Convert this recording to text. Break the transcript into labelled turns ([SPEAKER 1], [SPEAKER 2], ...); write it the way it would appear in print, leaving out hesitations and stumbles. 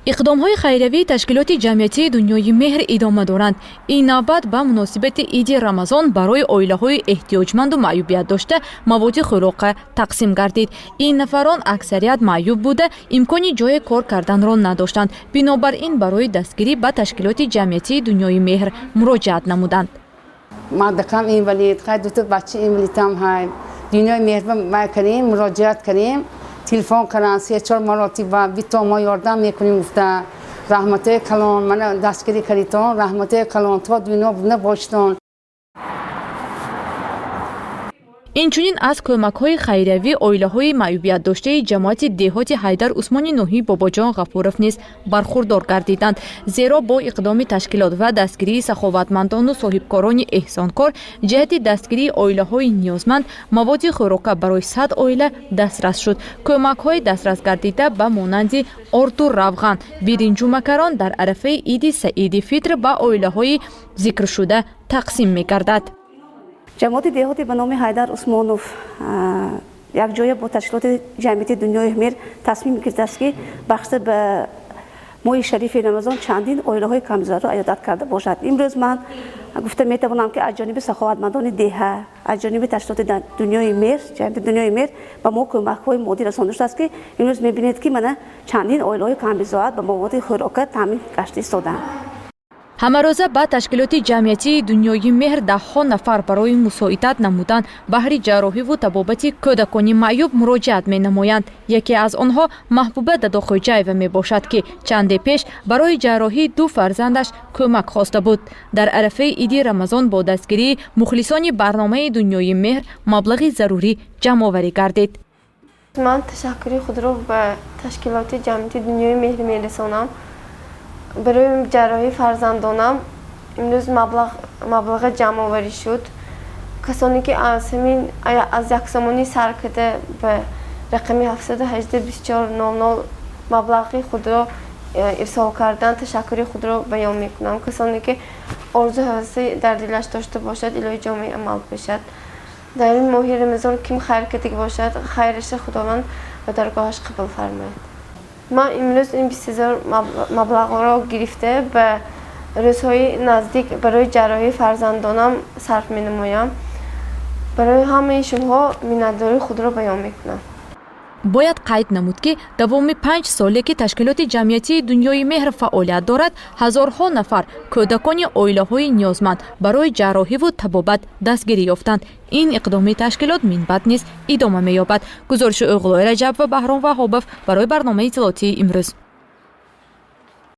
[SPEAKER 1] иқдомҳои хайриявии ташкилоти ҷамъиятии дунёи меҳр идома доранд. Ин навбат ба муносибати иди Рамазон барои оилаҳои эҳтиёҷманду маъюбият дошта маводи хӯроқа тақсим гардид. Ин нафарон аксарият маъюб буда имкони ҷое кор карданро надоштанд. Бинобар ин барои дастгирӣ ба ташкилоти ҷамъиятии дунёи меҳр муроҷиат намуданд.
[SPEAKER 2] مادکم اینوالید خیلی دوتا بچه اینوالیدم های دنیای مهربان کردیم مراجعت کردیم تلفن کردن 3-4 مرتبه بیت ما یاردم میکنیم گفته رحمت کلان من دستگیری کردم رحمت کلان تا دنیا نباشتن.
[SPEAKER 1] инчунин аз кӯмакҳои хайриявӣ оилаҳои маъюбиятдоштаи ҷамоати деҳоти Ҳайдар Усмони Нӯҳӣ Бобоҷон Ғафуров низ бархурдор гардиданд. Зеро бо иқдоми ташкилот ва дастгирии саховатмандону соҳибкорони эҳсонкор ҷиҳати дастгирии оилаҳои ниёзманд маводи хӯрока барои 100 оила дастрас шуд. Кӯмакҳои дастрас гардида ба монанди орту равған биринҷу макарон дар арафаи иди Саиди Фитр ба оилаҳои зикршуда тақсим мегардад.
[SPEAKER 3] ҷамоати деҳоти ба номи Ҳайдар Усмонов якҷоя бо ташкилоти ҷамъияти дунёи меҳр тасмим гирифтааст ки бахша ба моҳи шарифи Рамазон чандин оилаҳои камзорро иёдат карда бошад. имрӯз ман гуфта метавонам ки аз ҷониби саховатмандони деҳа аз ҷониби ташкилоти дунёи меҳр ҷамъияти дунёи меҳр ба мо кӯмакҳои моддӣ расонда шудааст ки имрӯз мебинед ки мана чандин оилаҳои камбизоат ба маводи хӯрока таъмин гашта истодаанд.
[SPEAKER 1] ҳамарӯза ба ташкилоти ҷамъиятии дунёи меҳр даҳҳо нафар барои мусоидат намудан баҳри ҷарроҳиву табобати кӯдакони маъюб муроҷиат менамоянд. яке аз онҳо Маҳбуба Дадохоҷаева мебошад ки чанде пеш барои ҷарроҳии 2 фарзандаш кӯмак хоста буд. дар арафаи иди Рамазон бо дастгирии мухлисони барномаи дунёи меҳр маблағи зарурӣ ҷамъоварӣ гардид.
[SPEAKER 4] ман ташаккури худро ба ташкилоти ҷамъияти дунёи меҳр мерасонам. برای جراحی فرزندانم امروز مبلغ جمع‌آوری شد. کسانی که از یک زمانی سر کرده به رقم 718-2400 مبلغ خود را ارسال کردن تشکر خود را بیان میکنم. کسانی که آرزو هوسی در دلش داشته باشد الهی جامعه عمل بشد. در این ماه رمضان کیم خیر کرده باشد خیرش خداوند به درگاهش قبول فرماید. من امروز این 20,000 مبلغ را گرفته به روزهای نزدیک برای جراحی فرزندانم صرف می نمایم. برای همه شما minnatdori خود را بیان می کنم.
[SPEAKER 1] бояд қайд намуд ки давоми 5 соле ки ташкилоти ҷамъиятии дунёи меҳр фаъолият дорад ҳазорҳо нафар кӯдакони оилаҳои ниёзманд барои ҷарроҳиву табобат дастгирӣ ёфтанд. ин иқдоми ташкилот минбаъд низ идома меёбад. гузориши Уғлои Раҷаб ва Баҳром Ваҳобов барои барномаи иттилоотии имрӯз.